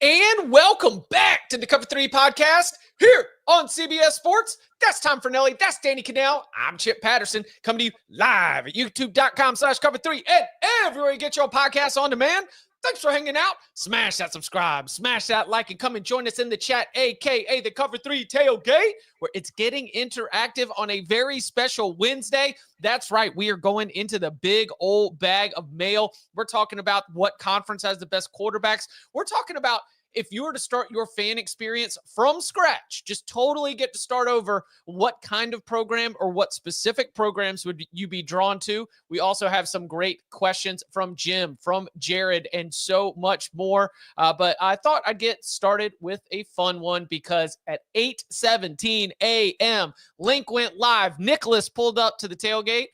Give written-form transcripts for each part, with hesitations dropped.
And welcome back to the Cover 3 podcast here on CBS Sports. That's Tom Fernelli. That's Danny Cannell. I'm Chip Patterson coming to you live at youtube.com/Cover3 and everywhere you get your podcasts on demand. Thanks for hanging out. Smash that subscribe, smash that like, and come and join us in the chat, a.k.a. the Cover 3 Tailgate, where it's getting interactive on a very special Wednesday. That's right. We are going into the big old bag of mail. We're talking about what conference has the best quarterbacks. We're talking about if you were to start your fan experience from scratch, just totally get to start over, what kind of program or what specific programs would you be drawn to? We also have some great questions from Jim, from Jared, and so much more. But I thought I'd get started with a fun one because at 8:17 a.m., Link went live. Nicholas pulled up to the tailgate,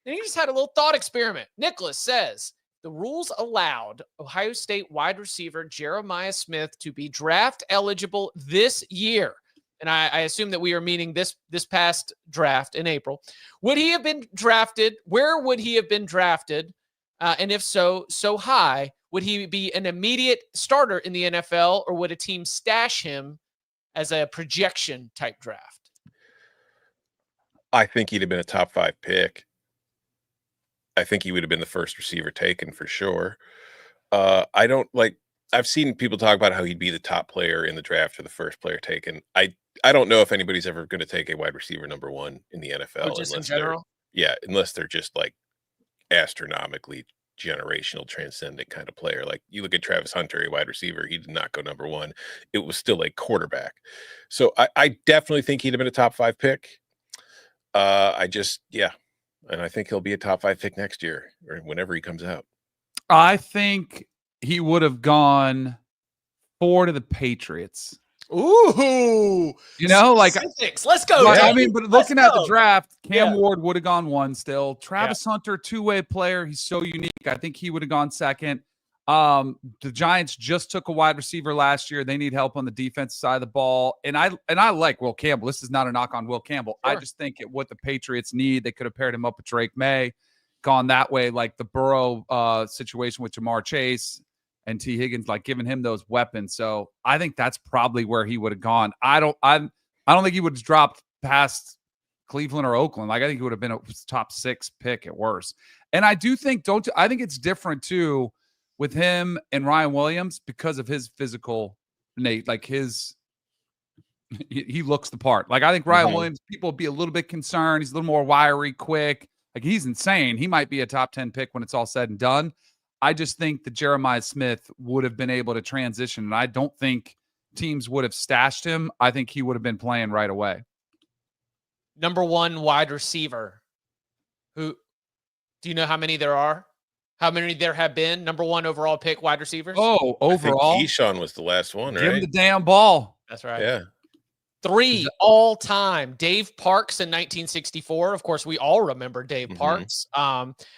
and he just had a little thought experiment. Nicholas says, the rules allowed Ohio State wide receiver Jeremiah Smith to be draft eligible this year. And I assume that we are meaning this past draft in April. Would he have been drafted? Where would he have been drafted? And if so high, would he be an immediate starter in the NFL, or would a team stash him as a projection type draft? I think he'd have been a top 5 pick. I think he would have been the first receiver taken for sure. I've seen people talk about how he'd be the top player in the draft or the first player taken. I don't know if anybody's ever going to take a wide receiver number 1 in the NFL. Just in general? Unless they're just like astronomically generational, transcendent kind of player. Like you look at Travis Hunter, a wide receiver, he did not go number 1. It was still a quarterback. So I definitely think he'd have been a top 5 pick. And I think he'll be a top 5 pick next year or whenever he comes out. I think he would have gone 4 to the Patriots. Ooh, specifics. Let's go. But looking at the draft, Cam Ward would have gone 1 still. Travis Hunter, two-way player. He's so unique. I think he would have gone 2nd. The Giants just took a wide receiver last year. They need help on the defensive side of the ball. And I like Will Campbell. This is not a knock on Will Campbell. Sure. I just think what the Patriots need, they could have paired him up with Drake May, gone that way, like the Burrow situation with Jamar Chase and T. Higgins, like giving him those weapons. So I think that's probably where he would have gone. I don't think he would have dropped past Cleveland or Oakland. Like I think he would have been a top 6 pick at worst. And I do think I think it's different too with him and Ryan Williams because of his physical innate, like he looks the part. Like I think Ryan Williams, people will be a little bit concerned. He's a little more wiry, quick. Like he's insane. He might be a top 10 pick when it's all said and done. I just think that Jeremiah Smith would have been able to transition. And I don't think teams would have stashed him. I think he would have been playing right away. Number 1 wide receiver. Who do you know how many there are? How many there have been? Number 1 overall pick wide receivers? Oh, overall? I think Keyshawn was the last one, right? Give him the damn ball. That's right. Yeah. 3 all time. Dave Parks in 1964. Of course, we all remember Dave Parks.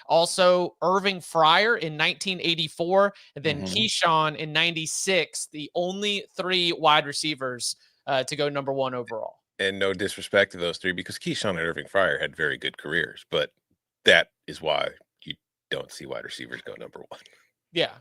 Also, Irving Fryer in 1984. And then Keyshawn in 96. The only 3 wide receivers to go number 1 overall. And no disrespect to those 3 because Keyshawn and Irving Fryer had very good careers. But that is why you don't see wide receivers go number 1. Yeah,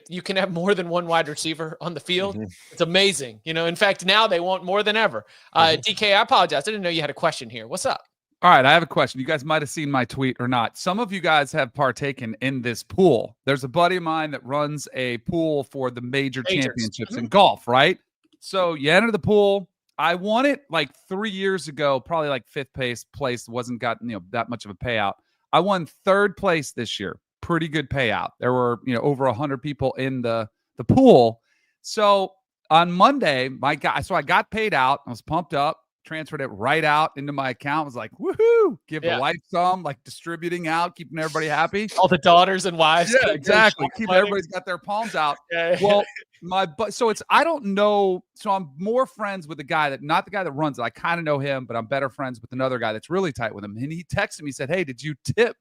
you can have more than 1 wide receiver on the field. It's amazing. In fact, now they want more than ever. DK, I apologize. I didn't know you had a question here. What's up? All right, I have a question. You guys might have seen my tweet or not. Some of you guys have partaken in this pool. There's a buddy of mine that runs a pool for the major championships in golf, right? So you enter the pool. I won it like 3 years ago, probably like 5th place. Wasn't gotten that much of a payout. I won 3rd place this year. Pretty good payout. There were, over 100 people in the pool. So on Monday, I got paid out. I was pumped up, transferred it right out into my account. I was like, woohoo, give the wife some, like distributing out, keeping everybody happy. All the daughters and wives. Yeah, exactly. Everybody's got their palms out. Well, I don't know. So I'm more friends with the guy not the guy that runs it. I kind of know him, but I'm better friends with another guy that's really tight with him. And he texted me, said, hey, did you tip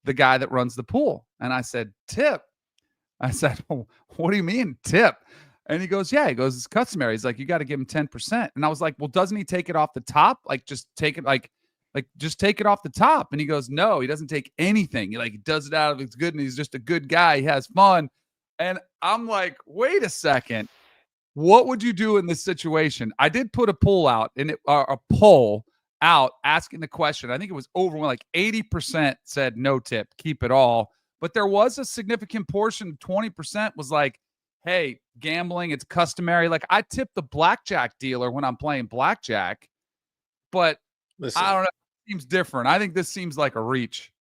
the guy that runs the pool? And I said, tip? I said, oh, what do you mean tip? And he goes, it's customary. He's like, you got to give him 10%. And I was like, well, doesn't he take it off the top? Like, just take it, just take it off the top. And he goes, no, he doesn't take anything. He does it out of his good. And he's just a good guy. He has fun. And I'm like, wait a second. What would you do in this situation? I did put a poll out a poll out asking the question. I think it was over like 80% said no tip, keep it all. But there was a significant portion, 20% was like, hey, gambling, it's customary. Like I tip the blackjack dealer when I'm playing blackjack, but Listen, I don't know. It seems different. I think this seems like a reach.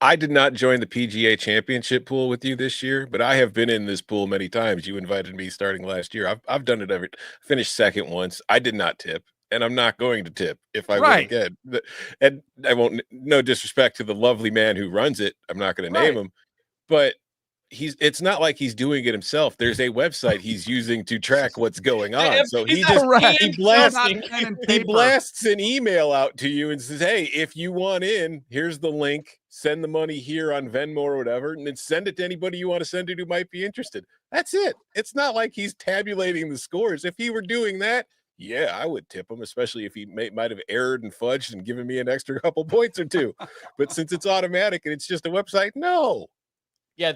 I did not join the PGA Championship pool with you this year, but I have been in this pool many times. You invited me starting last year. I've done it finished second once. I did not tip, and I'm not going to tip if I win again. And I won't. No disrespect to the lovely man who runs it. I'm not going to name him, but it's not like he's doing it himself. There's a website he's using to track what's going on. So he blasts an email out to you and says, hey, if you want in, here's the link, send the money here on Venmo or whatever, and then send it to anybody you want to send it who might be interested. That's it. It's not like he's tabulating the scores. If he were doing that, yeah, I would tip him, especially if he might have erred and fudged and given me an extra couple points or two. But since it's automatic and it's just a website, no. Yeah,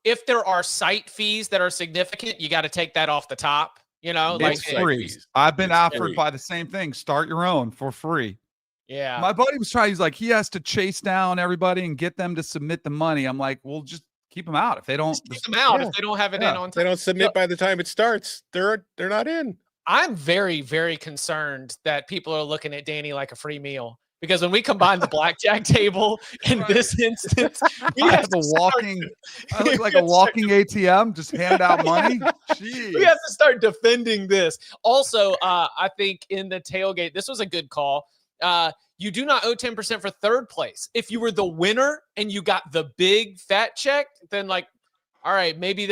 if there are site fees that are significant, you got to take that off the top. It's free. I've been offered by the same thing. Start your own for free. Yeah, my buddy was trying. He's like, he has to chase down everybody and get them to submit the money. I'm like, well, just keep them out if they don't. Keep them out if they don't have it in on time. They don't submit by the time it starts. They're not in. I'm very, very concerned that people are looking at Danny like a free meal. Because when we combine the blackjack table in this instance, I look like a walking ATM, just hand out money. Jeez. We have to start defending this. Also, I think in the tailgate, this was a good call. You do not owe 10% for third place. If you were the winner and you got the big fat check, then like, all right, maybe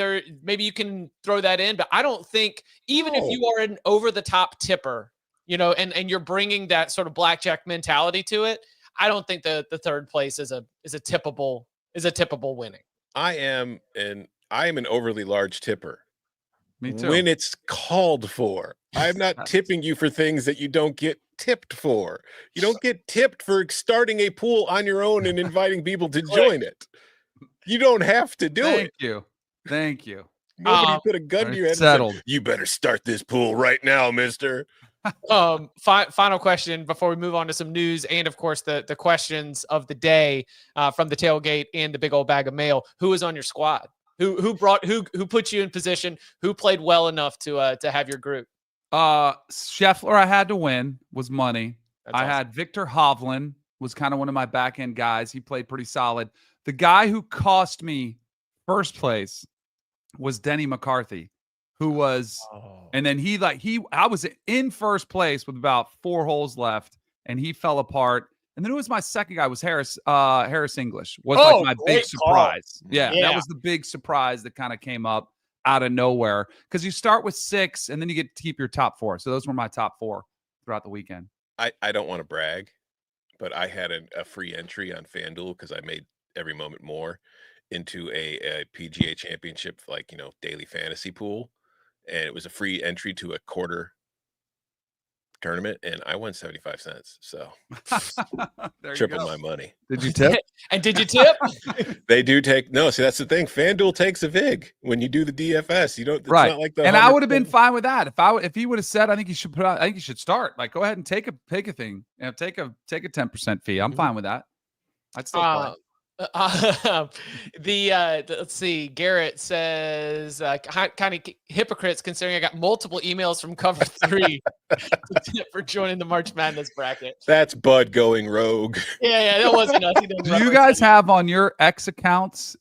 you can throw that in. But I don't think even if you are an over the top tipper, and you're bringing that sort of blackjack mentality to it, I don't think the third place is a tippable winning. I am an overly large tipper. Me too. When it's called for. I'm not tipping you for things that you don't get tipped for. You don't get tipped for starting a pool on your own and inviting people to join it. You don't have to do it. Thank you. Nobody put a gun to your head and said, you better start this pool right now, mister. Final question before we move on to some news and of course the questions of the day from the tailgate and the big old bag of mail. Who is on your squad? Who put you in position? Who played well enough to have your group? Scheffler, I had to win, was money. That's awesome. Had Victor Hovland, was kind of one of my back end guys. He played pretty solid. The guy who cost me first place was Denny McCarthy, who was, and then I was in first place with about 4 holes left, and he fell apart. And then it was my second guy was Harris English was like my big surprise. Yeah, that was the big surprise that kind of came up out of nowhere because you start with 6 and then you get to keep your top 4. So those were my top 4 throughout the weekend. I don't want to brag, but I had a free entry on FanDuel because I made every moment more into a PGA championship, daily fantasy pool. And it was a free entry to a quarter tournament, and I won 75 cents. So triple my money. Did you tip? And did you tip? They do take see, that's the thing. FanDuel takes a vig when you do the DFS. You don't it's not like the and I would have been fine with that. If he would have said, I think you should start. Like go ahead and take a thing. Take a 10% fee. I'm fine with that. I'd still play. Let's see. Garrett says kind of hypocrites considering I got multiple emails from Cover 3 for joining the March Madness bracket. That's Bud going rogue. Yeah, that wasn't us. Do you guys have on your X accounts?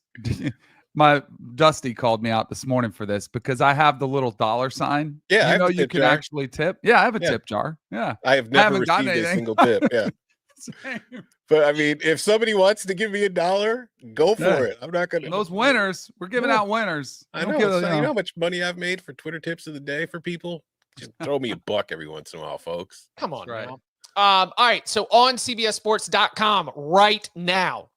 My Dusty called me out this morning for this because I have the little $sign. Yeah, you can actually tip. Yeah, I have a tip jar. Yeah, I have never received a single tip. Yeah. Same. But I mean, if somebody wants to give me $1, go for it. I'm not gonna. Those winners, we're giving out winners. I know. You know how much money I've made for Twitter tips of the day for people? Just throw me $1 every once in a while, folks. Come on, right? All right. So on CBSSports.com right now,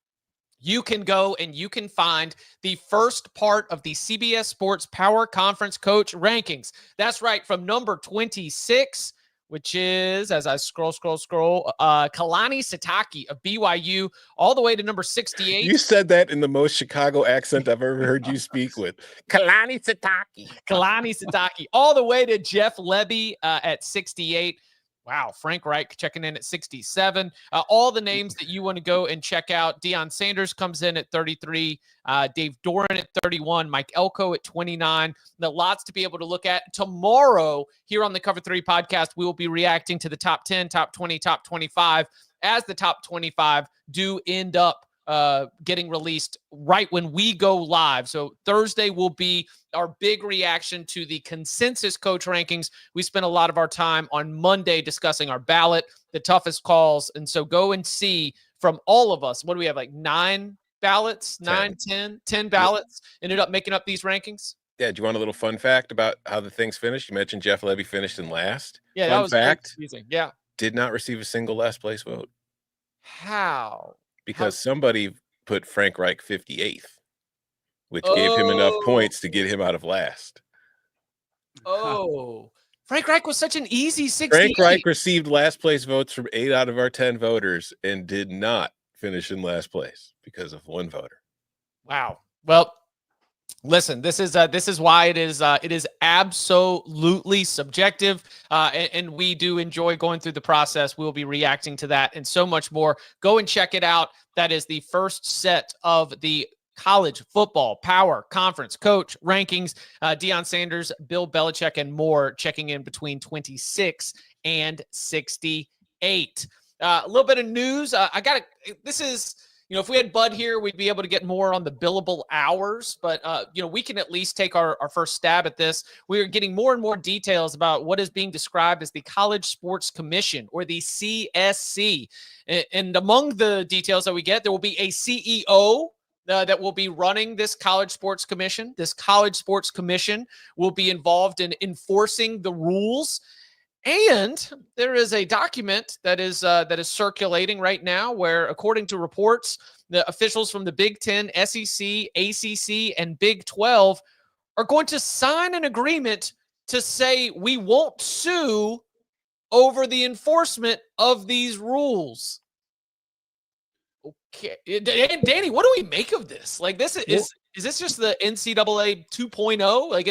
you can go and you can find the first part of the CBS Sports Power Conference Coach rankings. That's right, from number 26. which is, as I scroll, Kalani Sitake of BYU, all the way to number 68. You said that in the most Chicago accent I've ever heard you speak with. Kalani Sitake. Kalani Sitake, all the way to Jeff Lebby at 68. Wow, Frank Reich checking in at 67. All the names that you want to go and check out. Deion Sanders comes in at 33. Dave Doran at 31. Mike Elko at 29. Lots to be able to look at. Tomorrow, here on the Cover 3 podcast, we will be reacting to the top 10, top 20, top 25, as the top 25 do end up getting released right when we go live. So Thursday will be our big reaction to the consensus coach rankings. We spent a lot of our time on Monday discussing our ballot, the toughest calls. And so go and see from all of us, what do we have, like 9 ballots, 10 ballots ended up making up these rankings? Yeah, do you want a little fun fact about how the things finished? You mentioned Jeff Lebby finished in last. Yeah, fun that was fact, confusing. Yeah. did not receive a single last place vote. How? Because somebody put Frank Reich 58th, which gave him enough points to get him out of last. Oh, Frank Reich was such an easy 68. Frank Reich received last place votes from 8 out of our 10 voters and did not finish in last place because of one voter. Wow. Well, listen, this is why it is absolutely subjective, and we do enjoy going through the process. We'll be reacting to that and so much more. Go and check it out. That is the first set of the college football power conference coach rankings. Deion Sanders, Bill Belichick, and more checking in between 26 and 68. A little bit of news. This is, if we had Bud here, we'd be able to get more on the billable hours, but, we can at least take our first stab at this. We are getting more and more details about what is being described as the College Sports Commission, or the CSC. And among the details that we get, there will be a CEO that will be running this College Sports Commission. This College Sports Commission will be involved in enforcing the rules. And there is a document that is circulating right now where, according to reports, the officials from the Big Ten, SEC, ACC, and Big 12 are going to sign an agreement to say we won't sue over the enforcement of these rules. Okay, Danny, what do we make of this? Like, this is this just the NCAA 2.0? Like,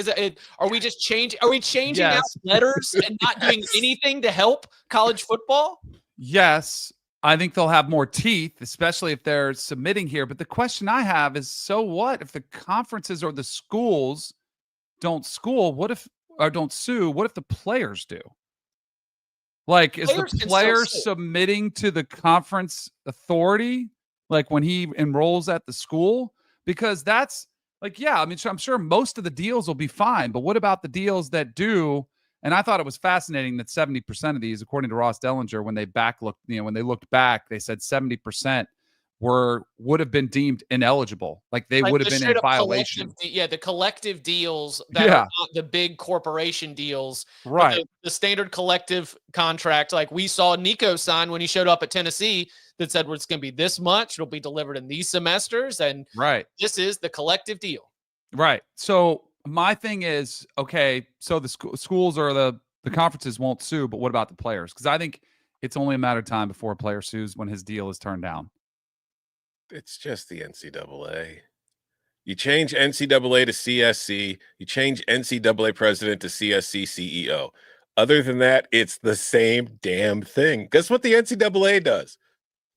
are we just changing? Are we changing out letters and not doing anything to help college football? Yes, I think they'll have more teeth, especially if they're submitting here. But the question I have is, so what if the conferences or the schools don't sue? What if the players do? Like, is the player submitting to the conference authority, like when he enrolls at the school? Because that's like, yeah, I mean, I'm sure most of the deals will be fine, but what about the deals that do? And I thought it was fascinating that 70% of these, according to Ross Dellinger, when they looked back, they said 70% would have been deemed ineligible. Like they would have been in violation. The collective deals that are not the big corporation deals. Right. The standard collective contract, like we saw Nico sign when he showed up at Tennessee, that said, well, it's going to be this much. It'll be delivered in these semesters. And this is the collective deal. Right. So my thing is, okay, so the schools or the conferences won't sue, but what about the players? Because I think it's only a matter of time before a player sues when his deal is turned down. It's just the NCAA. You change NCAA to CSC. You change NCAA president to CSC CEO. Other than that, it's the same damn thing. Guess what the NCAA does?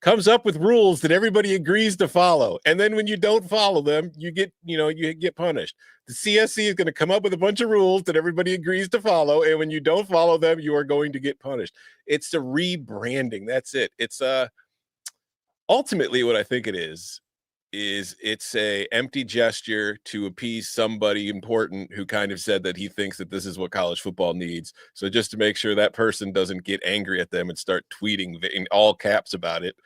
Comes up with rules that everybody agrees to follow. And then when you don't follow them, you get punished. The CSC is going to come up with a bunch of rules that everybody agrees to follow. And when you don't follow them, you are going to get punished. It's the rebranding. That's it. It's ultimately what I think it is it's a empty gesture to appease somebody important who kind of said that he thinks that this is what college football needs. So just to make sure that person doesn't get angry at them and start tweeting in all caps about it,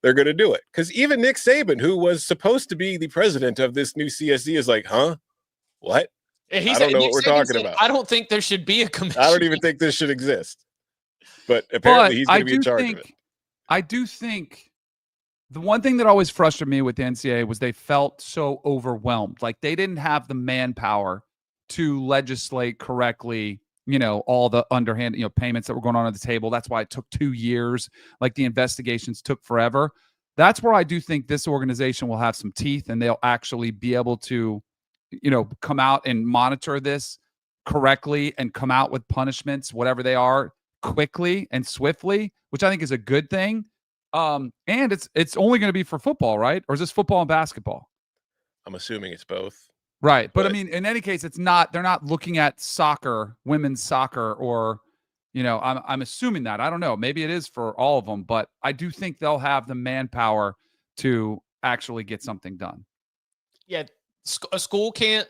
they're going to do it. Because even Nick Saban, who was supposed to be the president of this new CSC, is like, huh? What? I don't know what we're talking about. I don't think there should be a commission. I don't even think this should exist. But apparently he's going to be in charge of it. I do think the one thing that always frustrated me with the NCAA was they felt so overwhelmed. Like they didn't have the manpower to legislate correctly, all the underhand, payments that were going on at the table. That's why it took 2 years. Like the investigations took forever. That's where I do think this organization will have some teeth and they'll actually be able to, come out and monitor this correctly and come out with punishments, whatever they are, quickly and swiftly, which I think is a good thing. And it's only going to be for football, right? Or is this football and basketball? I'm assuming it's both. Right. But I mean, in any case, they're not looking at soccer, women's soccer, or, I'm assuming that. I don't know. Maybe it is for all of them, but I do think they'll have the manpower to actually get something done. Yeah. A school can't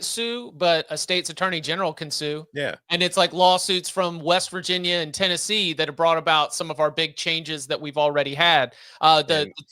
sue, but a state's attorney general can sue. Yeah. And it's like lawsuits from West Virginia and Tennessee that have brought about some of our big changes that we've already had.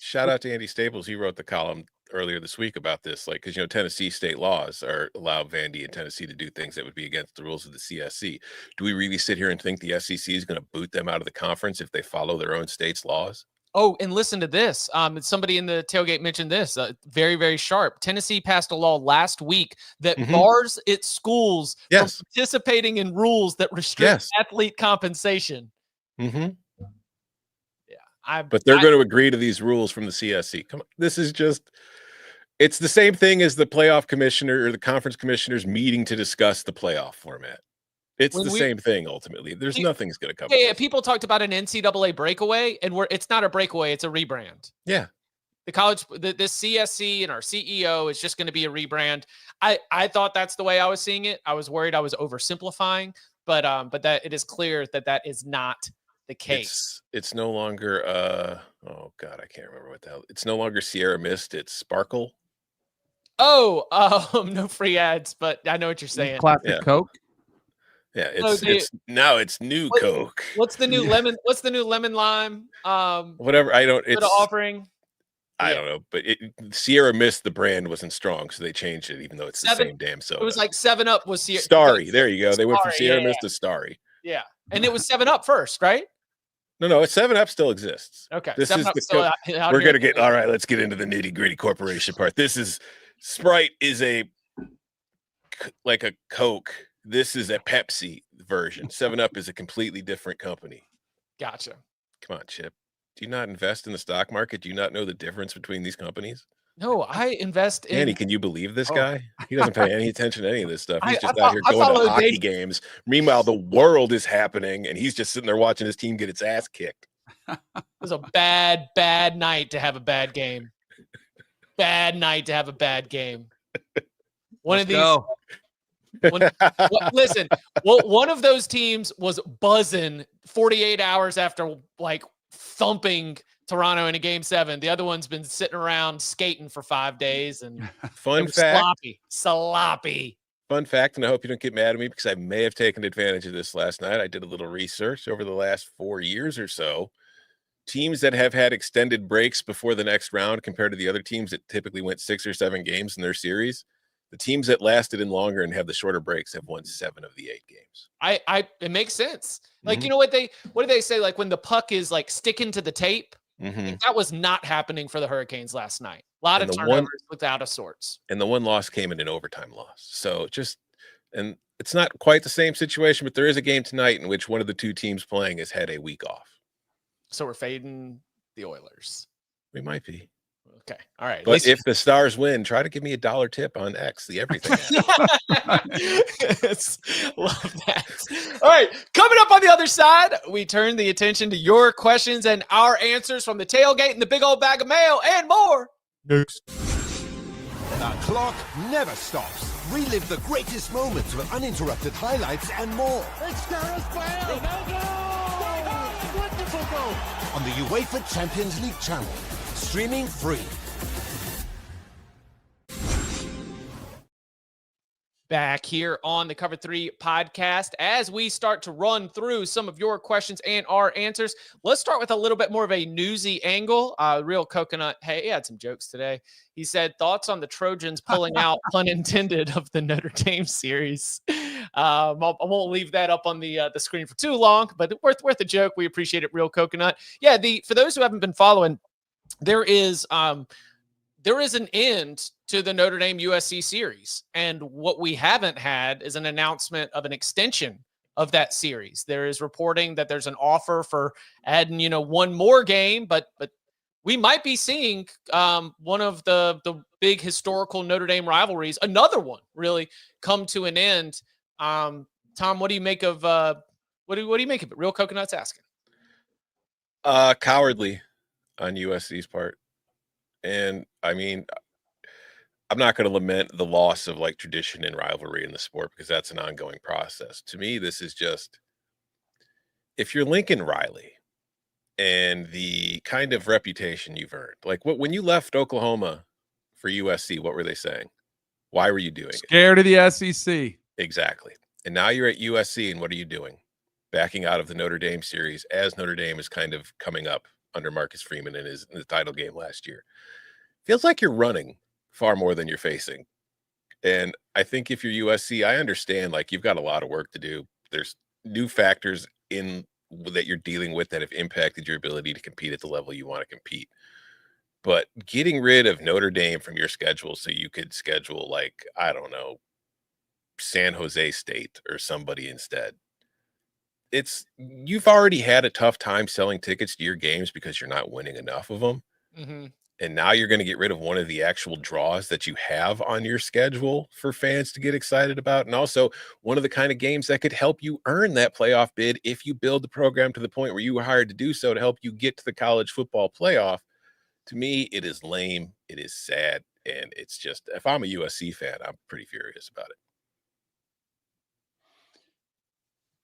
Shout out to Andy Staples. He wrote the column earlier this week about this, like, because Tennessee state laws allow Vandy and Tennessee to do things that would be against the rules of the CSC. Do we really sit here and think the SEC is going to boot them out of the conference if they follow their own state's laws? Oh, and listen to this. Somebody in the tailgate mentioned this. Very, very sharp. Tennessee passed a law last week that bars its schools from participating in rules that restrict athlete compensation. Mm-hmm. Yeah, but they're going to agree to these rules from the CSC. Come on, this is it's the same thing as the playoff commissioner or the conference commissioners meeting to discuss the playoff format. It's the same thing ultimately. There's nothing's going to come. Yeah, people talked about an NCAA breakaway, and it's not a breakaway; it's a rebrand. Yeah, the CSC and our CEO is just going to be a rebrand. I thought that's the way I was seeing it. I was worried I was oversimplifying, but that it is clear that is not the case. It's no longer. Oh God, I can't remember what the hell. It's no longer Sierra Mist. It's Sparkle. Oh, no free ads, but I know what you're saying. Classic Coke. Yeah, it's new Coke. What's the new lemon? What's the new lemon lime? Whatever. It's offering. I don't know, but Sierra Mist, the brand wasn't strong, so they changed it, even though it's the same damn soda. It was like 7-Up was Sierra. Starry. There you go. They went from Sierra Mist to Starry. Yeah, and it was 7-Up first, right? No, it's 7-Up still exists. Okay, this is the we're gonna get. All right, let's get into the nitty gritty corporation part. This is Sprite is like a Coke. This is a Pepsi version. 7-Up is a completely different company. Gotcha. Come on, Chip. Do you not invest in the stock market? Do you not know the difference between these companies? No, I invest in. Andy, can you believe this guy? He doesn't pay any attention to any of this stuff. He's just out here going to hockey games. Meanwhile, the world is happening, and he's just sitting there watching his team get its ass kicked. It was a bad, bad night to have a bad game. Bad night to have a bad game. One of these. Listen, one of those teams was buzzing 48 hours after thumping Toronto in a game 7. The other one's been sitting around skating for 5 days and fun fact, sloppy. Fun fact, and I hope you don't get mad at me because I may have taken advantage of this last night. I did a little research over the last 4 years or so. Teams that have had extended breaks before the next round compared to the other teams that typically went 6 or 7 games in their series. The teams that lasted in longer and have the shorter breaks have won 7 of the 8 games. It makes sense. Like, what do they say? Like when the puck is sticking to the tape, that was not happening for the Hurricanes last night. A lot of turnovers looked out of sorts. And the one loss came in an overtime loss. So and it's not quite the same situation, but there is a game tonight in which one of the 2 teams playing has had a week off. So we're fading the Oilers. We might be. Okay. All right. But if the Stars win, try to give me $1 tip on X, the everything. Love that. All right. Coming up on the other side, we turn the attention to your questions and our answers from the tailgate and the big old bag of mail and more. Next. The clock never stops. Relive the greatest moments with uninterrupted highlights and more. It's Gareth Bale. No! Wonderful goal. On the UEFA Champions League channel. Streaming free. Back here on the Cover 3 podcast as we start to run through some of your questions and our answers. Let's start with a little bit more of a newsy angle. Real Coconut, hey, he had some jokes today. He said, thoughts on the Trojans pulling out, pun intended, of the Notre Dame series. I won't leave that up on the screen for too long, but worth a joke. We appreciate it, Real Coconut. Yeah, for those who haven't been following, there is there is an end to the Notre Dame USC series. And what we haven't had is an announcement of an extension of that series. There is reporting that there's an offer for adding, one more game, but we might be seeing one of the big historical Notre Dame rivalries, another one really, come to an end. Tom, what do you make of what do you make of it? Real Coconut's asking. Cowardly on USC's part. And I mean, I'm not going to lament the loss of like tradition and rivalry in the sport because that's an ongoing process. To me, this is just, if you're Lincoln Riley and the kind of reputation you've earned, like when you left Oklahoma for USC, what were they saying? Why were you doing it? Scared of the SEC. Exactly. And now you're at USC, and what are you doing? Backing out of the Notre Dame series as Notre Dame is kind of coming up under Marcus Freeman in the title game last year. Feels like you're running far more than you're facing. And I think if you're USC, I understand, like, you've got a lot of work to do. There's new factors in that you're dealing with that have impacted your ability to compete at the level you want to compete. But getting rid of Notre Dame from your schedule so you could schedule, like, I don't know, San Jose State or somebody instead. You've already had a tough time selling tickets to your games because you're not winning enough of them. Mm-hmm. And now you're going to get rid of one of the actual draws that you have on your schedule for fans to get excited about. And also one of the kind of games that could help you earn that playoff bid if you build the program to the point where you were hired to do so to help you get to the college football playoff. To me, it is lame. It is sad. And it's just, if I'm a USC fan, I'm pretty furious about it.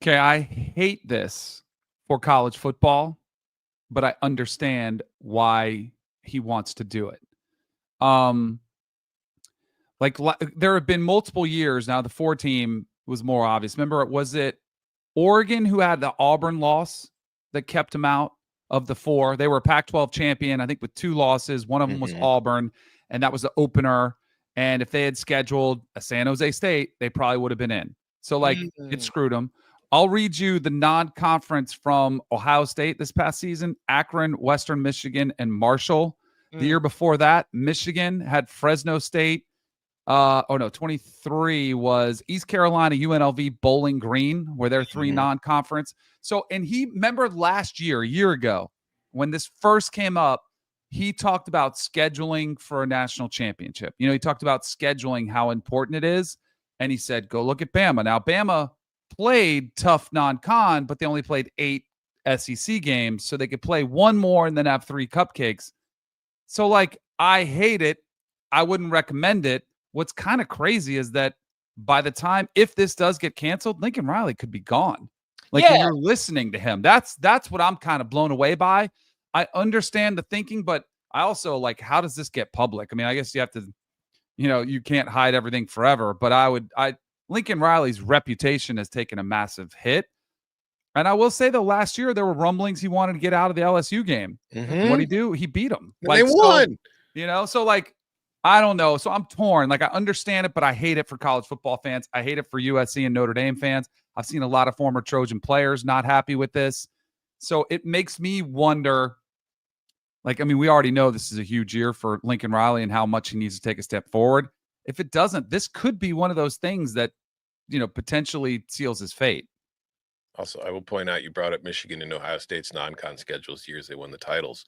Okay, I hate this for college football, but I understand why he wants to do it. Like there have been multiple years now. The 4 team was more obvious. Remember, was it Oregon who had the Auburn loss that kept them out of the 4? They were a Pac-12 champion, I think, with 2 losses. One of them was Auburn, and that was the opener. And if they had scheduled a San Jose State, they probably would have been in. So, like, it screwed them. I'll read you the non-conference from Ohio State this past season: Akron, Western Michigan, and Marshall. The year before that, Michigan had Fresno State. 23 was East Carolina, UNLV, Bowling Green, where they're 3 non-conference. So, and he, remember last year, a year ago, when this first came up, he talked about scheduling for a national championship. He talked about scheduling, how important it is. And he said, go look at Bama. Now, Bama played tough non-con, but they only played 8 SEC games, so they could play 1 more and then have 3 cupcakes. So, like, I hate it. I wouldn't recommend it. What's kind of crazy is that by the time, if this does get canceled, Lincoln Riley could be gone. Like, when you're listening to him, that's what I'm kind of blown away by. I understand the thinking, but I also, like, how does this get public? I mean, I guess you have to, you can't hide everything forever, but Lincoln Riley's reputation has taken a massive hit. And I will say, though, last year there were rumblings he wanted to get out of the LSU game. What'd he do? He beat them. They won. So like, I don't know. So I'm torn. Like, I understand it, but I hate it for college football fans. I hate it for USC and Notre Dame fans. I've seen a lot of former Trojan players not happy with this. So it makes me wonder, like, I mean, we already know this is a huge year for Lincoln Riley and how much he needs to take a step forward. If it doesn't, this could be one of those things that, potentially seals his fate. Also, I will point out, you brought up Michigan and Ohio State's non-con schedules years they won the titles.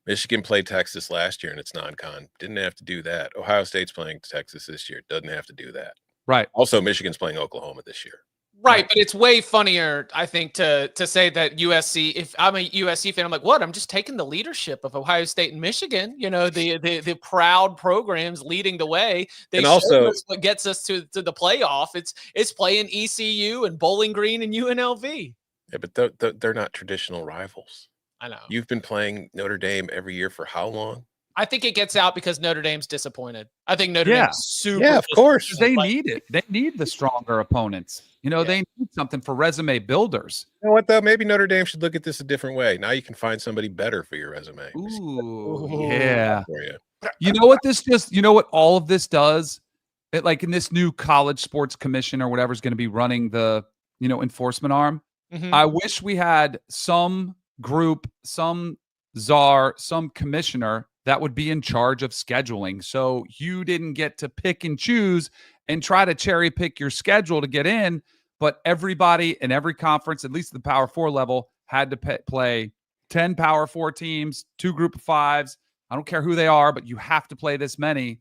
Michigan played Texas last year in its non-con. Didn't have to do that. Ohio State's playing Texas this year. Doesn't have to do that. Right. Also, Michigan's playing Oklahoma this year. Right, but it's way funnier, I think, to say that USC. If I'm a USC fan, I'm like, what? I'm just taking the leadership of Ohio State and Michigan. The proud programs leading the way. They show us what gets us to the playoff. It's playing ECU and Bowling Green and UNLV. Yeah, but they're not traditional rivals. I know. You've been playing Notre Dame every year for how long? I think it gets out because Notre Dame's disappointed. I think Notre Dame's super. Yeah, of course. They need it. They need the stronger opponents. They need something for resume builders. You know what, though? Maybe Notre Dame should look at this a different way. Now you can find somebody better for your resume. Ooh, yeah. For you. You know what all of this does? It, like, in this new college sports commission or whatever is going to be running the, enforcement arm. I wish we had some group, some czar, some commissioner that would be in charge of scheduling. So you didn't get to pick and choose and try to cherry pick your schedule to get in, but everybody in every conference, at least at the Power 4 level, had to play 10 Power 4 teams, 2 group of 5s. I don't care who they are, but you have to play this many.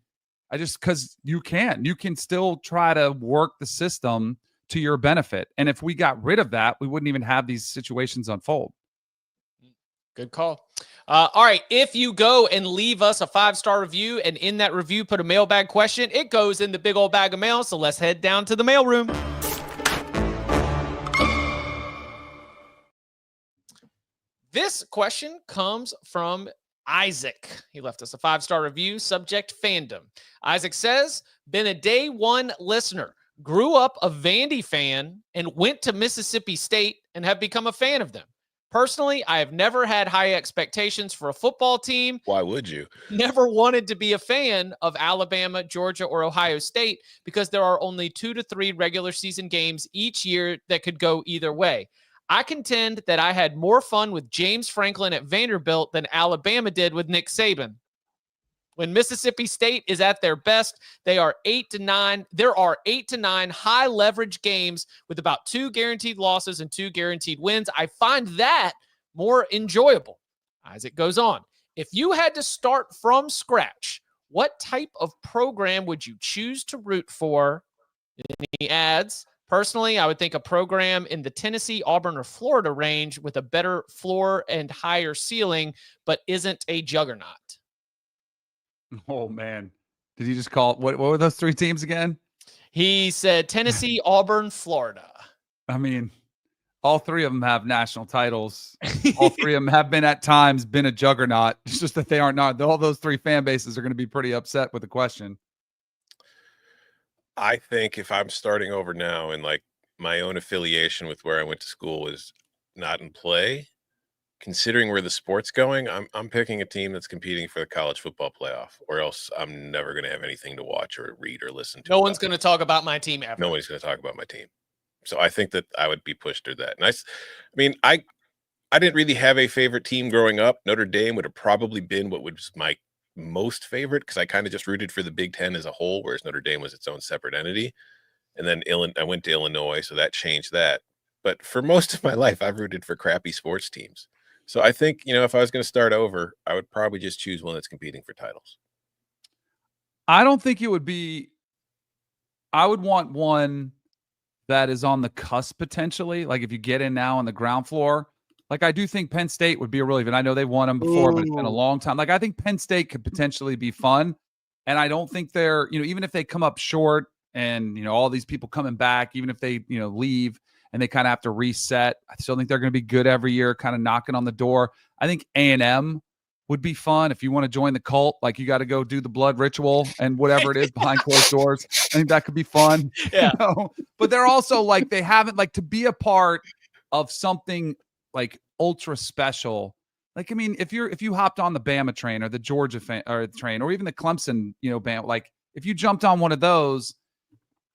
Because you can still try to work the system to your benefit. And if we got rid of that, we wouldn't even have these situations unfold. Good call. All right. If you go and leave us a 5-star review and in that review put a mailbag question, it goes in the big old bag of mail. So let's head down to the mailroom. This question comes from Isaac. He left us a 5-star review, subject fandom. Isaac says, been a day one listener, grew up a Vandy fan, and went to Mississippi State and have become a fan of them. Personally, I have never had high expectations for a football team. Why would you? Never wanted to be a fan of Alabama, Georgia, or Ohio State because there are only 2 to 3 regular season games each year that could go either way. I contend that I had more fun with James Franklin at Vanderbilt than Alabama did with Nick Saban. When Mississippi State is at their best, there are 8 to 9 high leverage games with about 2 guaranteed losses and 2 guaranteed wins. I find that more enjoyable. Isaac goes on. If you had to start from scratch, what type of program would you choose to root for? And he adds, personally, I would think a program in the Tennessee, Auburn, or Florida range with a better floor and higher ceiling, but isn't a juggernaut. Oh, man. Did you just call what were those 3 teams again? He said Tennessee, Auburn, Florida. I mean, all 3 of them have national titles. All 3 of them have at times been a juggernaut. It's just that they are not. All those 3 fan bases are going to be pretty upset with the question. I think if I'm starting over now and like my own affiliation with where I went to school is not in play, considering where the sport's going, I'm picking a team that's competing for the college football playoff, or else I'm never going to have anything to watch or read or listen to. No one's going to talk about my team ever. Nobody's going to talk about my team. So I think that I would be pushed through that. And I mean, I didn't really have a favorite team growing up. Notre Dame would have probably been what was my most favorite because I kind of just rooted for the Big Ten as a whole, whereas Notre Dame was its own separate entity. And then I went to Illinois, so that changed that. But for most of my life, I've rooted for crappy sports teams. So I think, if I was going to start over, I would probably just choose one that's competing for titles. I don't think it would be – I would want one that is on the cusp potentially. Like if you get in now on the ground floor, like I do think Penn State would be a really – and I know they've won them before, but it's been a long time. Like I think Penn State could potentially be fun. And I don't think they're – even if they come up short and, all these people coming back, even if they, leave – and they kind of have to reset. I still think they're going to be good every year, kind of knocking on the door. I think A&M would be fun. If you want to join the cult, like you got to go do the blood ritual and whatever it is behind closed doors. I think that could be fun. Yeah. But they're also like, they haven't like to be a part of something like ultra special. Like, I mean, if you hopped on the Bama train or the Georgia train or even the Clemson, Bama, like if you jumped on one of those,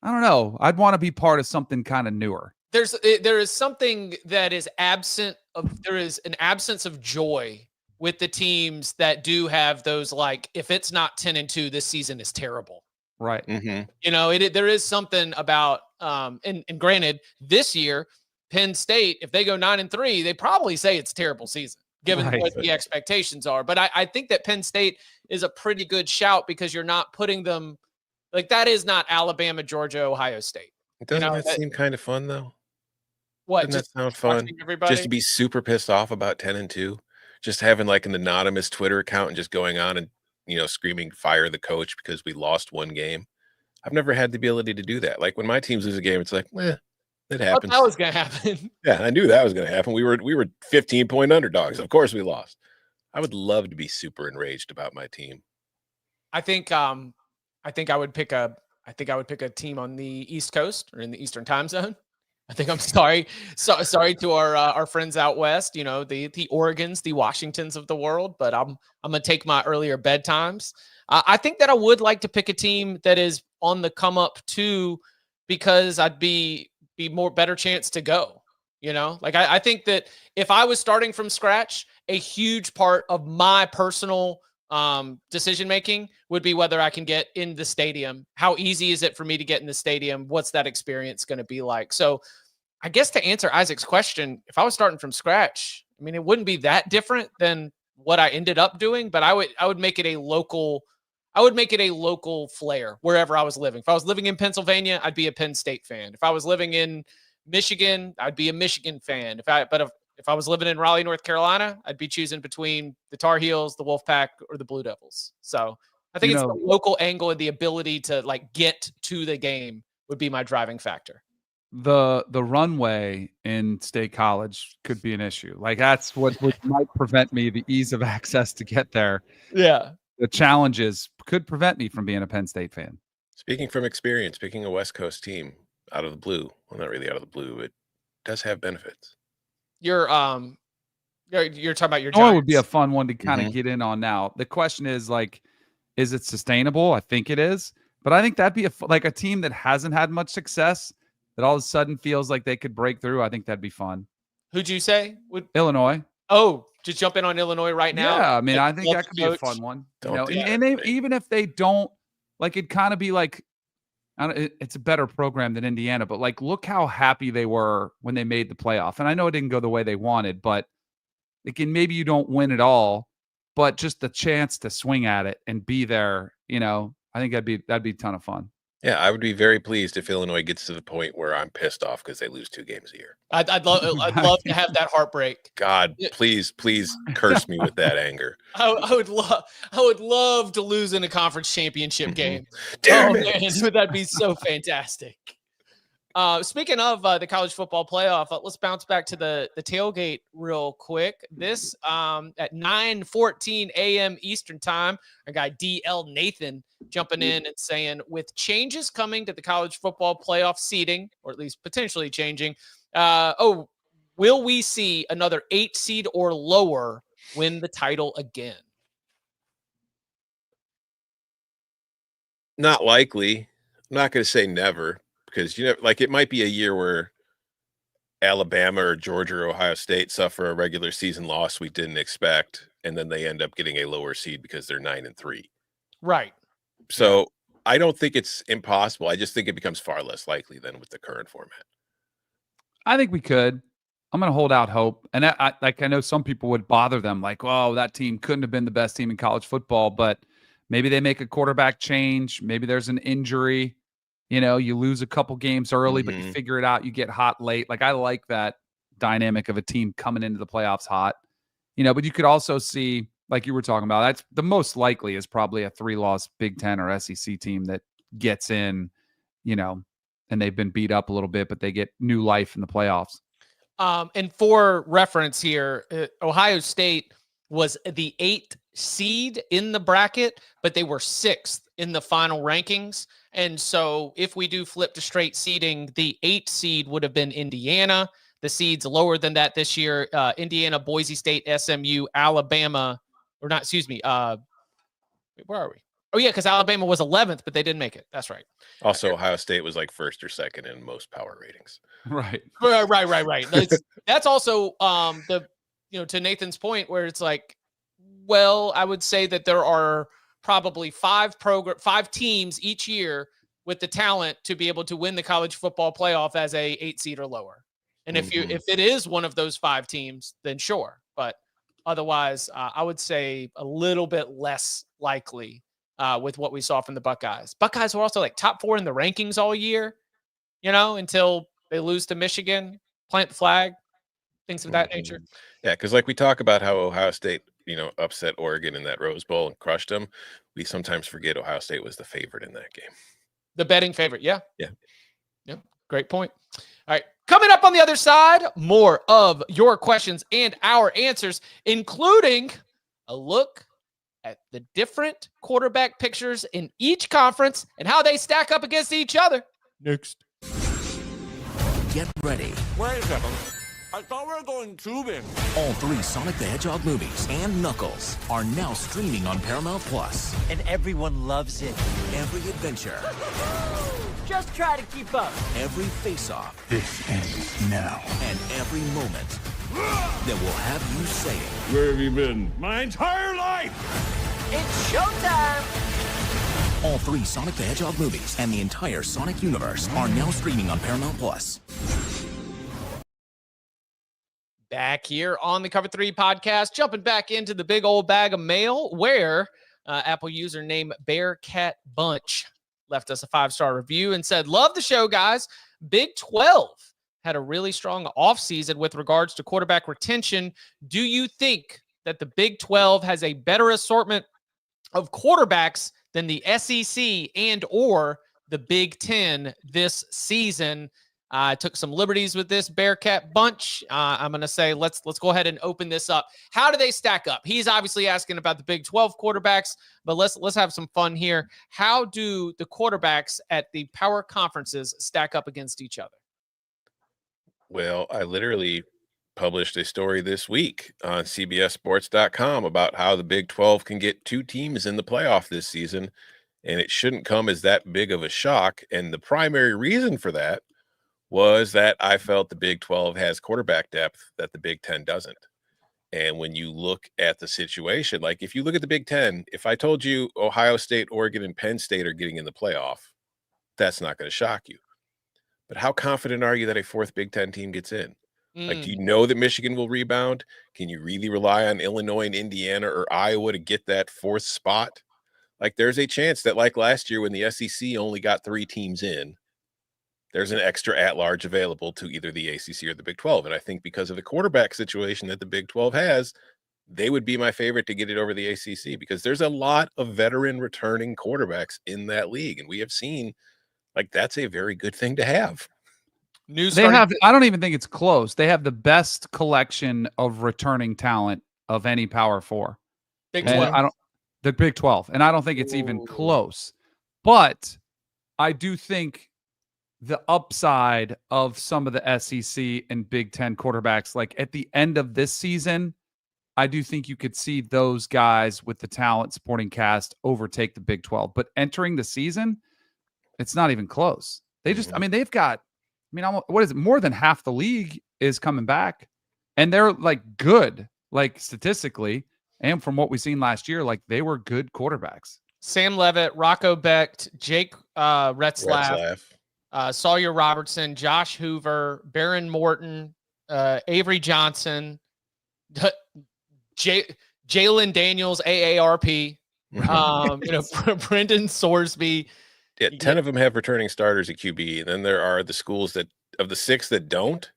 I don't know. I'd want to be part of something kind of newer. There is something that is absent of, there is an absence of joy with the teams that do have those, like, if it's not 10-2, this season is terrible. Right. Mm-hmm. There is something about, and granted, this year, Penn State, if they go 9-3, they probably say it's a terrible season, given what the expectations are. But I think that Penn State is a pretty good shout because you're not putting them, like, that is not Alabama, Georgia, Ohio State. Doesn't that seem kind of fun, though? What? Doesn't that sound fun? Just to be super pissed off about 10-2, just having like an anonymous Twitter account and just going on and screaming fire the coach because we lost one game. I've never had the ability to do that. Like when my teams lose a game, it's like, it happens. That was gonna happen. Yeah, I knew that was gonna happen. We were 15-point underdogs. Of course we lost. I would love to be super enraged about my team. I think I would pick a team on the East Coast or in the Eastern time zone. I think I'm sorry to our friends out west, the Oregons, the Washingtons of the world, but I'm going to take my earlier bedtimes. I think that I would like to pick a team that is on the come up too, because I'd be more better chance to go, like I think that if I was starting from scratch, a huge part of my personal decision making would be whether I can get in the stadium. How easy is it for me to get in the stadium? What's that experience going to be like? So I guess to answer Isaac's question, if I was starting from scratch, I mean, it wouldn't be that different than what I ended up doing, but I would make it a local flair wherever I was living. If I was living in Pennsylvania, I'd be a Penn State fan. If I was living in Michigan, I'd be a Michigan fan. If I was living in Raleigh, North Carolina, I'd be choosing between the Tar Heels, the Wolfpack, or the Blue Devils. So I think it's the local angle and the ability to like get to the game would be my driving factor. The runway in State College could be an issue. Like that's what might prevent me, the ease of access to get there. Yeah. The challenges could prevent me from being a Penn State fan. Speaking from experience, picking a West Coast team out of the blue, well, not really out of the blue, it does have benefits. You're talking about your Giants. Oh, it would be a fun one to kind of get in on now. The question is like, is it sustainable? I think it is, but I think that'd be like a team that hasn't had much success that all of a sudden feels like they could break through. I think that'd be fun. Who'd you say? Illinois. Oh, just jump in on Illinois right now. Yeah, I mean, I think that could be a fun one. Even if they don't, like, it'd kind of be like, it's a better program than Indiana, but like, look how happy they were when they made the playoff. And I know it didn't go the way they wanted, but again, maybe you don't win it all, but just the chance to swing at it and be there, I think that'd be a ton of fun. Yeah, I would be very pleased if Illinois gets to the point where I'm pissed off because they lose 2 games a year. I'd love to have that heartbreak. God, please curse me with that anger. I would love to lose in a conference championship game. Damn it. Man, that'd be so fantastic. Speaking of the college football playoff, let's bounce back to the tailgate real quick. This at 9:14 a.m. Eastern time, our guy DL Nathan jumping in and saying, with changes coming to the college football playoff seeding, or at least potentially changing, will we see another 8 seed or lower win the title again? Not likely. I'm not going to say never. Because, it might be a year where Alabama or Georgia or Ohio State suffer a regular season loss we didn't expect, and then they end up getting a lower seed because they're 9-3. Right. So I don't think it's impossible. I just think it becomes far less likely than with the current format. I think we could. I'm going to hold out hope. And I know some people would bother them like, oh, that team couldn't have been the best team in college football, but maybe they make a quarterback change. Maybe there's an injury. You lose a couple games early, but you figure it out. You get hot late. Like, I like that dynamic of a team coming into the playoffs hot. But you could also see, like you were talking about, that's the most likely is probably a 3-loss Big Ten or SEC team that gets in, and they've been beat up a little bit, but they get new life in the playoffs. And for reference here, Ohio State was the 8th seed in the bracket, but they were 6th in the final rankings. And so if we do flip to straight seeding, the 8th seed would have been Indiana. The seeds lower than that this year, Indiana, Boise State, SMU, Alabama, or not, excuse me. Where are we? Oh, yeah, because Alabama was 11th, but they didn't make it. That's right. Also, Ohio State was like 1st or 2nd in most power ratings. Right. Right. That's also to Nathan's point where it's like, well, I would say that there are probably 5 teams each year with the talent to be able to win the college football playoff as a 8 seed or lower. And if it is one of those 5 teams, then sure. But otherwise, I would say a little bit less likely with what we saw from the Buckeyes. Buckeyes were also like top 4 in the rankings all year, until they lose to Michigan, plant the flag, things of that nature. Yeah, because like we talk about how Ohio State, upset Oregon in that Rose Bowl and crushed them. We sometimes forget Ohio State was the favorite in that game. The betting favorite. Yeah. Yeah. Great point. All right. Coming up on the other side, more of your questions and our answers, including a look at the different quarterback pictures in each conference and how they stack up against each other. Next. Get ready. Wait a second. I thought we were going tubing. All 3 Sonic the Hedgehog movies and Knuckles are now streaming on Paramount Plus. And everyone loves it. Every adventure. Just try to keep up. Every face-off. This ends now. And every moment that will have you saying, Where have you been? My entire life! It's showtime! All 3 Sonic the Hedgehog movies and the entire Sonic universe are now streaming on Paramount Plus. Back here on the Cover 3 podcast, jumping back into the big old bag of mail where Apple user named Bearcat Bunch left us a 5-star review and said, love the show, guys. Big 12 had a really strong offseason with regards to quarterback retention. Do you think that the Big 12 has a better assortment of quarterbacks than the SEC and or the Big 10 this season? I took some liberties with this Bearcat Bunch. I'm going to say let's go ahead and open this up. How do they stack up? He's obviously asking about the Big 12 quarterbacks, but let's have some fun here. How do the quarterbacks at the power conferences stack up against each other? Well, I literally published a story this week on CBSSports.com about how the Big 12 can get 2 teams in the playoff this season, and it shouldn't come as that big of a shock. And the primary reason for that was that I felt the Big 12 has quarterback depth that the Big 10 doesn't. And when you look at the situation, like if you look at the Big 10, if I told you Ohio State, Oregon, and Penn State are getting in the playoff, that's not going to shock you. But how confident are you that a 4th Big 10 team gets in? Like, do you know that Michigan will rebound? Can you really rely on Illinois and Indiana or Iowa to get that 4th spot? Like, there's a chance that, like last year when the SEC only got 3 teams in, there's an extra at-large available to either the ACC or the Big 12. And I think because of the quarterback situation that the Big 12 has, they would be my favorite to get it over the ACC because there's a lot of veteran returning quarterbacks in that league. And we have seen, like, that's a very good thing to have. I don't even think it's close. They have the best collection of returning talent of any Power 4. Big 12. The Big 12. And I don't think it's even close. But I do think the upside of some of the SEC and Big 10 quarterbacks, like at the end of this season, I do think you could see those guys with the talent supporting cast overtake the Big 12. But entering the season, it's not even close. They just, they've got, what is it? More than half the league is coming back. And they're like good, like statistically. And from what we've seen last year, like they were good quarterbacks. Sam Levitt, Rocco Becht, Jake Retzlaff. Sawyer Robertson, Josh Hoover, Baron Morton, Avery Johnson, Jalen Daniels, AARP, Brendan Sorsby. Yeah, 10 of them have returning starters at QB. And then there are the schools that, of the 6 that don't,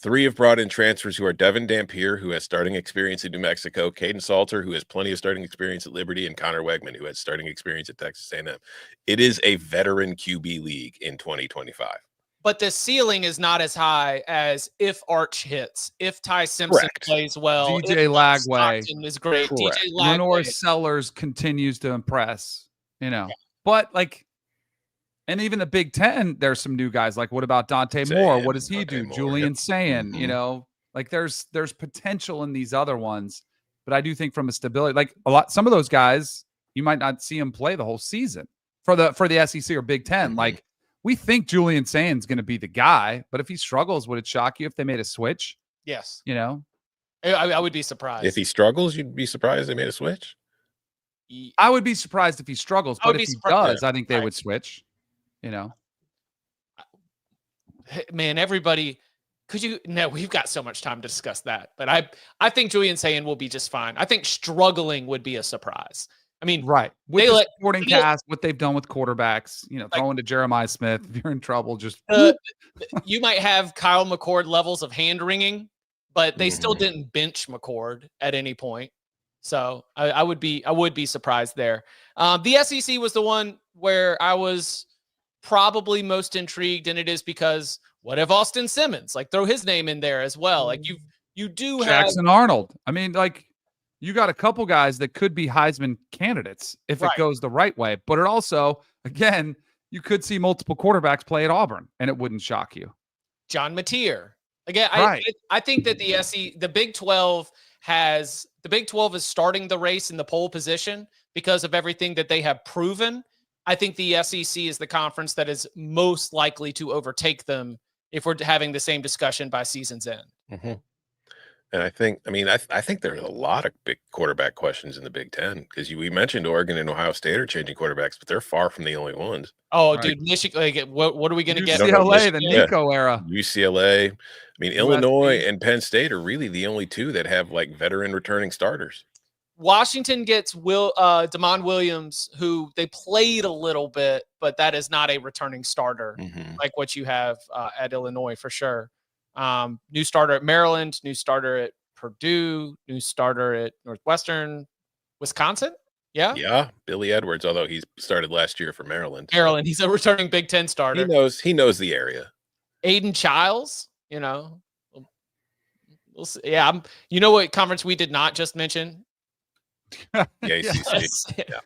3 have brought in transfers who are Devin Dampier, who has starting experience in New Mexico, Caden Salter, who has plenty of starting experience at Liberty, and Connor Wegman, who has starting experience at Texas A&M. It is a veteran QB league in 2025. But the ceiling is not as high as if Arch hits, if Ty Simpson plays well, DJ Lagway is great. Correct. DJ Lagway. Lenore Sellers continues to impress, But like, and even the Big 10, there's some new guys. Like, what about Dante Moore? What does he do? Julian Sayin, like there's potential in these other ones. But I do think from a stability, like some of those guys, you might not see them play the whole season for the SEC or Big 10. Like we think Julian Sayin's going to be the guy, but if he struggles, would it shock you if they made a switch? Yes. I would be surprised. If he struggles, you'd be surprised they made a switch? I would be surprised if he struggles, but if he does, I think they would switch. Man, everybody, we've got so much time to discuss that, but I think Julian Sayin will be just fine. I think struggling would be a surprise. Right. With the supporting cast, what they've done with quarterbacks, throwing to Jeremiah Smith, if you're in trouble, just you might have Kyle McCord levels of hand wringing, but they still didn't bench McCord at any point. So I would be surprised there. The SEC was the one where I was probably most intrigued, and it is because what if Austin Simmons, like throw his name in there as well? Like you do Jackson Arnold. You got a couple guys that could be Heisman candidates if it goes the right way, but it also, again, you could see multiple quarterbacks play at Auburn and it wouldn't shock you. John Mateer. Again, I think that the Big 12 is starting the race in the pole position because of everything that they have proven. I think the SEC is the conference that is most likely to overtake them if we're having the same discussion by season's end. And I think there's a lot of big quarterback questions in the Big Ten because we mentioned Oregon and Ohio State are changing quarterbacks, but they're far from the only ones. Oh, Right. dude, Michigan. Like, what are we going to get? UCLA, the Yeah. Nico era. UCLA. I mean, USC. Illinois and Penn State are really the only two that have like veteran returning starters. Washington gets Damon Williams, who they played a little bit, but that is not a returning starter like what you have at Illinois for sure. New starter at Maryland, new starter at Purdue, new starter at Northwestern, Wisconsin. Yeah. Yeah. Billy Edwards, although he's started last year for Maryland. Maryland. He's a returning Big Ten starter. He knows the area. Aiden Childs, we'll see. Yeah. You know what conference we did not just mention? The ACC. Yeah.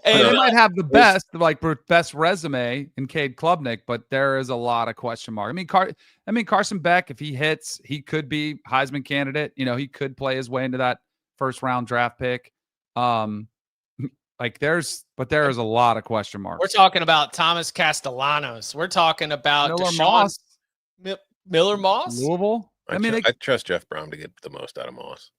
And they might have the best resume in Cade Klubnik, but there is a lot of question mark. I mean, Carson Beck, if he hits, he could be Heisman candidate. He could play his way into that first round draft pick. There is a lot of question marks. We're talking about Thomas Castellanos. We're talking about Miller Moss, Louisville. I trust Jeff Brown to get the most out of Moss.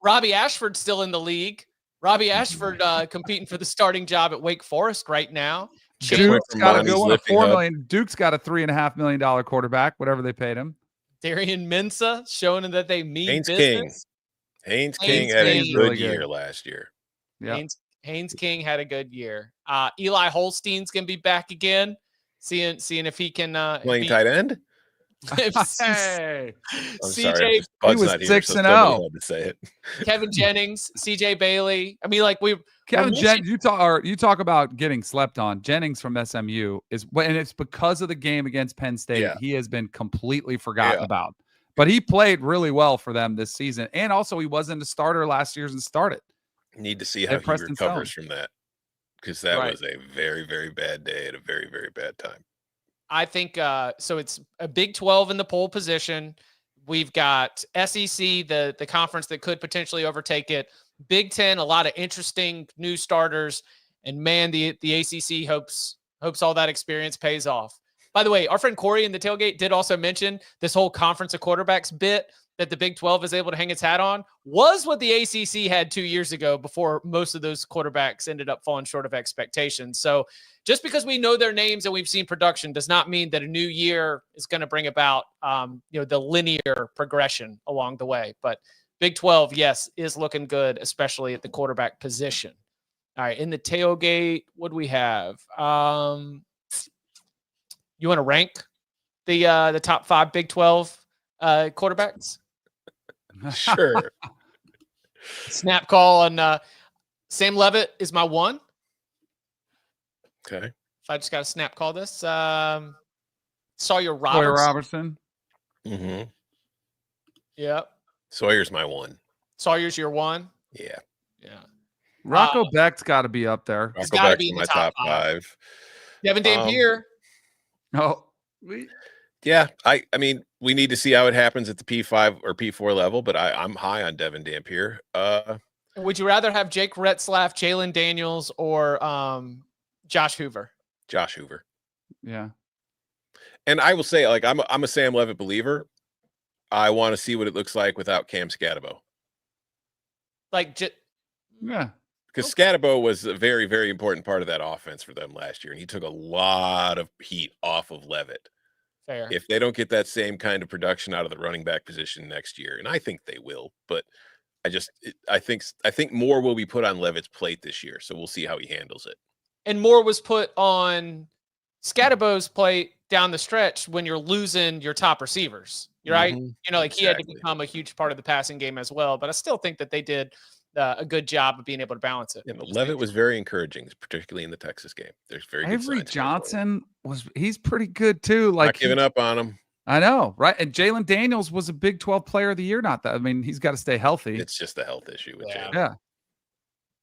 Robbie Ashford's still in the league. Robbie Ashford competing for the starting job at Wake Forest right now. Duke's got a good one. $4 million. Duke's got a $3.5 million quarterback, whatever they paid him. Darian Mensah showing that they mean Haynes business. Haynes King had a good year last year. Yeah. Haynes King had a good year. Eli Holstein's gonna be back again. Seeing if he can playing tight end. Hey, CJ, he was 6-0. To say it. Kevin Jennings, CJ Bailey. I mean, Kevin Jennings. You talk about getting slept on. Jennings from SMU and it's because of the game against Penn State. Yeah. He has been completely forgotten about. But he played really well for them this season, and also he wasn't a starter last year and started. Need to see how he recovers from that, because that was a very, very bad day at a very, very bad time. I think so. It's a Big 12 in the pole position. We've got SEC, the conference that could potentially overtake it. Big 10, a lot of interesting new starters, and man, the ACC hopes all that experience pays off. By the way, our friend Corey in the tailgate did also mention this whole conference of quarterbacks bit that the Big 12 is able to hang its hat on was what the ACC had 2 years ago before most of those quarterbacks ended up falling short of expectations. So just because we know their names and we've seen production does not mean that a new year is going to bring about, the linear progression along the way. But Big 12, yes, is looking good, especially at the quarterback position. All right, in the tailgate, what do we have? You want to rank the top 5 Big 12 quarterbacks? Sure. Snap call on Sam Leavitt is my 1. Okay. If I just got to snap call this, Sawyer Robertson. Sawyer Robertson. Mm-hmm. Yep. Sawyer's my 1. Sawyer's your 1. Yeah. Yeah. Rocco Beck's got to be up there. He's got to be in my the top 5. Devin Dampier. Yeah, I mean, we need to see how it happens at the P5 or P4 level, but I'm high on Devin Dampier. Would you rather have Jake Retzlaff, Jalen Daniels, or Josh Hoover? Josh Hoover. Yeah. And I will say, like, I'm a Sam Leavitt believer. I want to see what it looks like without Cam Scatabo. Yeah. Because Scatabo was a very, very important part of that offense for them last year, and he took a lot of heat off of Leavitt. Fair. If they don't get that same kind of production out of the running back position next year, and I think they will, but I think more will be put on Leavitt's plate this year, so we'll see how he handles it. And more was put on Scatabo's plate down the stretch when you're losing your top receivers, right? He had to become a huge part of the passing game as well, but I still think that they did a good job of being able to balance it. Yeah, Leavitt was very encouraging, particularly in the Texas game. There's very good Avery signs Johnson he's pretty good too. Like, not giving up on him. I know, right? And Jalen Daniels was a Big 12 player of the year. He's got to stay healthy. It's just a health issue with Jalen. Yeah.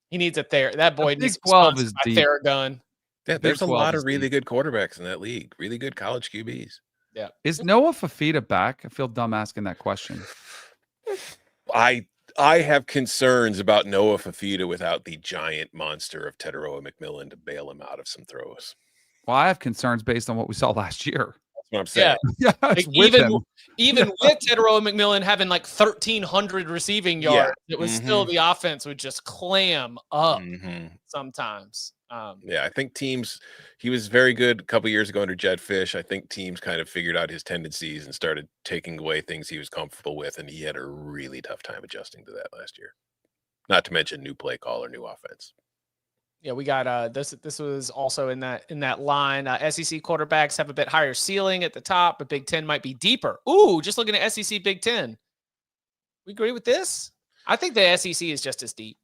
He needs that boy needs Big 12 is deep. Theragun. Yeah, there's a lot of really good quarterbacks in that league. Really good college QBs. Yeah. Is Noah Fafita back? I feel dumb asking that question. I have concerns about Noah Fafita without the giant monster of Teteroa McMillan to bail him out of some throws. Well, I have concerns based on what we saw last year. what I'm saying. Yeah, Like, it's with him. even with Tedero McMillan having like 1,300 receiving yards, it was still the offense would just clam up sometimes. Yeah, I think teams. He was very good a couple years ago under Jed Fish. I think teams kind of figured out his tendencies and started taking away things he was comfortable with, and he had a really tough time adjusting to that last year. Not to mention new play call or new offense. Yeah, we got this was also in that line. SEC quarterbacks have a bit higher ceiling at the top, but Big Ten might be deeper. Ooh, just looking at SEC Big Ten. We agree with this? I think the SEC is just as deep.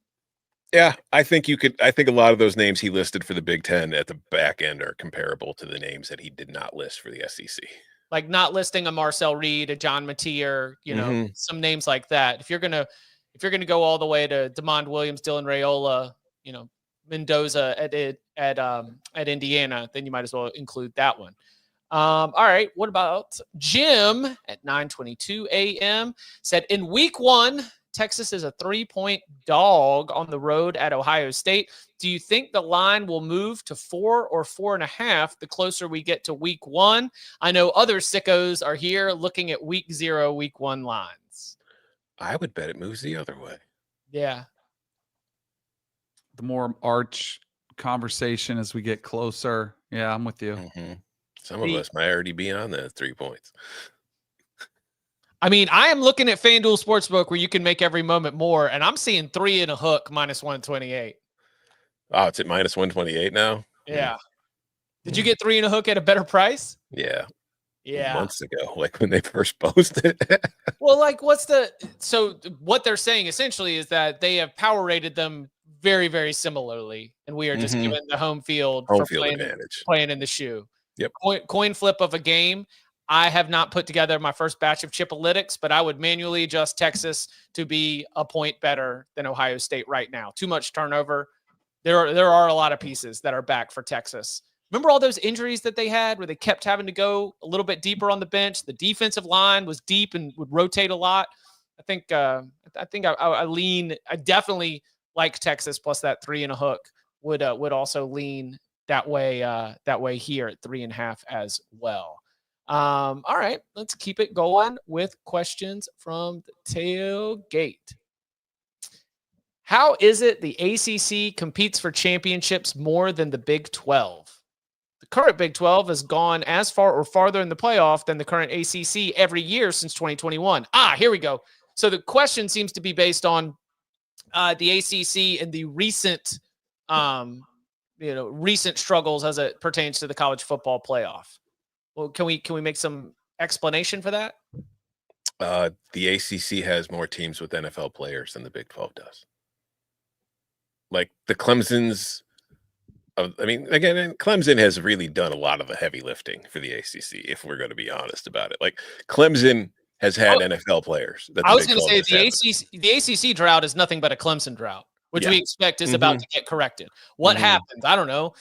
Yeah, I think a lot of those names he listed for the Big Ten at the back end are comparable to the names that he did not list for the SEC. Like not listing a Marcel Reed, a John Mateer, some names like that. If you're gonna go all the way to DeMond Williams, Dylan Raiola, Mendoza at Indiana, then you might as well include that one. All right. What about Jim at 9:22 a.m. said in week 1, Texas is a 3-point dog on the road at Ohio State. Do you think the line will move to 4 or 4.5 the closer we get to week 1? I know other sickos are here looking at week 0, week 1 lines. I would bet it moves the other way. Yeah. The more arch conversation as we get closer. Yeah, I'm with you. Some of us might already be on that 3 points. I mean, I am looking at FanDuel Sportsbook where you can make every moment more, and I'm seeing 3 and a hook minus 128. Oh, it's at minus 128 now? Yeah. Did you get 3 and a hook at a better price? Yeah. Yeah. Months ago, like when they first posted. Well, like so what they're saying essentially is that they have power rated them very, very similarly, and we are just given the home field advantage. Playing in the shoe. Yep. Coin flip of a game. I have not put together my first batch of Chipalytics, but I would manually adjust Texas to be a point better than Ohio State right now. Too much turnover. There are a lot of pieces that are back for Texas. Remember all those injuries that they had where they kept having to go a little bit deeper on the bench? The defensive line was deep and would rotate a lot. I think I definitely like Texas plus that 3 and a hook would also lean that way here at 3.5 as well. All right, let's keep it going with questions from the tailgate. How is it the ACC competes for championships more than the Big 12? The current Big 12 has gone as far or farther in the playoff than the current ACC every year since 2021. Here we go. So the question seems to be based on the ACC and the recent struggles as it pertains to the college football playoff. Well, can we make some explanation for that? The ACC has more teams with NFL players than the Big 12 does. Like the Clemsons. Again, Clemson has really done a lot of the heavy lifting for the ACC, if we're going to be honest about it. Like Clemson has had NFL players. I was going to say the ACC drought is nothing but a Clemson drought, which we expect is about to get corrected. What happens? I don't know.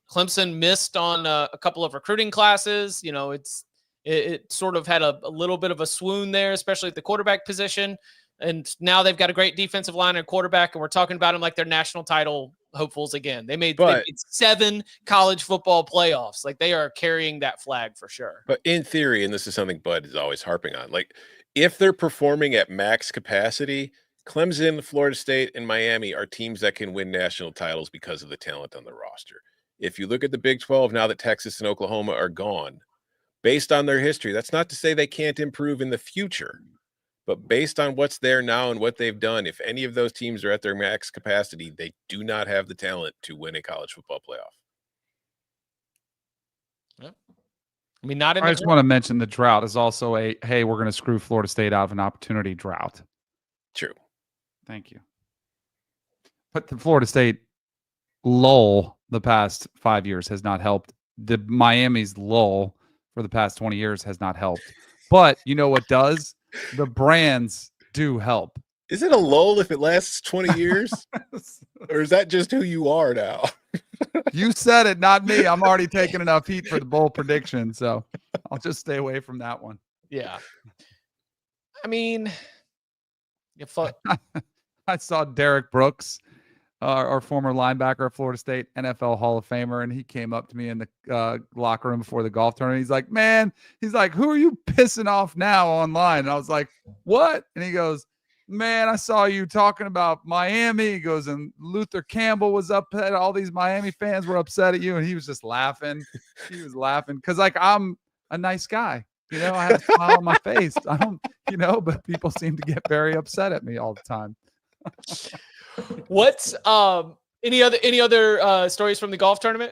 Clemson missed on a couple of recruiting classes. It sort of had a little bit of a swoon there, especially at the quarterback position. And now they've got a great defensive line and quarterback, and we're talking about them like they're national title hopefuls again. They made 7 college football playoffs. Like they are carrying that flag for sure. But in theory, and this is something Bud is always harping on, like if they're performing at max capacity, Clemson, Florida State, and Miami are teams that can win national titles because of the talent on the roster. If you look at the Big 12, now that Texas and Oklahoma are gone, based on their history, that's not to say they can't improve in the future. But based on what's there now and what they've done, if any of those teams are at their max capacity, they do not have the talent to win a college football playoff. Yep. I mean, I just want to mention the drought is also we're going to screw Florida State out of an opportunity drought. True. Thank you. But the Florida State lull the past 5 years has not helped. The Miami's lull for the past 20 years has not helped. But you know what does? The brands do help. Is it a lull if it lasts 20 years? Or is that just who you are now? You said it, not me. I'm already taking enough heat for the bowl prediction, so I'll just stay away from that one. Yeah. I mean, I saw Derek Brooks our former linebacker at Florida State, NFL Hall of Famer, and he came up to me in the locker room before the golf tournament. He's like, man, who are you pissing off now online? And I was like, what? And he goes, man, I saw you talking about Miami. He goes, and Luther Campbell was upset. All these Miami fans were upset at you. And he was just laughing. He was laughing because, like, I'm a nice guy. You know, I have a smile on my face. I don't, but people seem to get very upset at me all the time. What's any other stories from the golf tournament?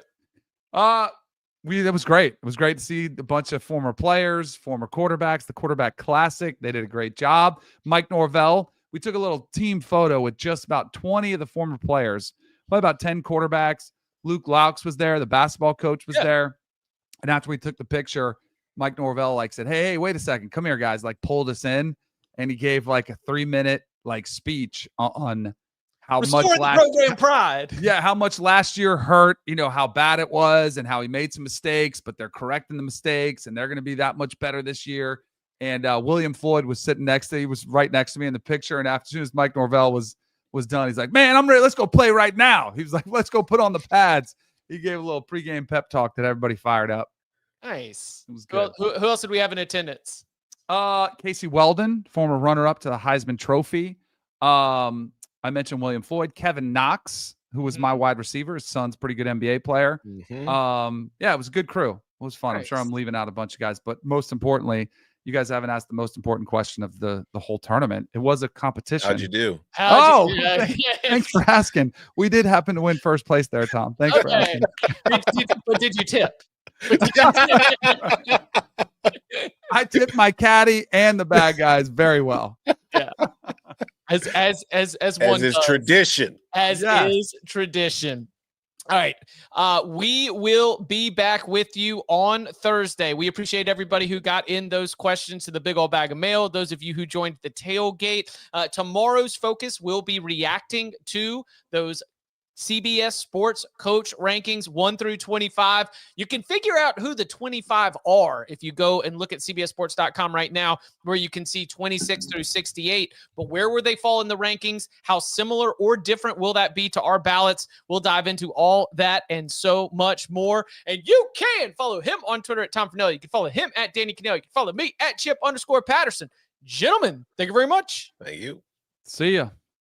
It was great. It was great to see a bunch of former players, former quarterbacks, the quarterback classic. They did a great job. Mike Norvell, we took a little team photo with just about 20 of the former players, probably about 10 quarterbacks. Luke Laux was there. The basketball coach was there. And after we took the picture, Mike Norvell said, hey, wait a second. Come here, guys. Pulled us in. And he gave a 3-minute speech on how much program pride. Yeah, how much last year hurt, how bad it was and how he made some mistakes, but they're correcting the mistakes and they're going to be that much better this year. And William Floyd was sitting he was right next to me in the picture. And as soon as Mike Norvell was done, he's like, man, I'm ready. Let's go play right now. He was like, let's go put on the pads. He gave a little pregame pep talk that everybody fired up. Nice. It was good. Who else did we have in attendance? Casey Weldon, former runner-up to the Heisman Trophy. I mentioned William Floyd, Kevin Knox, who was my wide receiver. His son's a pretty good NBA player. Mm-hmm. Yeah, it was a good crew. It was fun. Nice. I'm sure I'm leaving out a bunch of guys, but most importantly, you guys haven't asked the most important question of the whole tournament. It was a competition. How'd you do? Thanks for asking. We did happen to win first place there, Tom. Thanks for asking. But did you tip? I tipped my caddy and the bad guys very well. Yeah. As one is tradition. Is tradition. All right. We will be back with you on Thursday. We appreciate everybody who got in those questions to the big old bag of mail. Those of you who joined the tailgate. Tomorrow's focus will be reacting to those CBS Sports Coach Rankings 1 through 25. You can figure out who the 25 are if you go and look at CBSSports.com right now, where you can see 26 through 68. But where will they fall in the rankings? How similar or different will that be to our ballots? We'll dive into all that and so much more. And you can follow him on Twitter at Tom Fernelli. You can follow him at Danny Cannell. You can follow me at Chip_Patterson. Gentlemen, thank you very much. Thank you. See ya.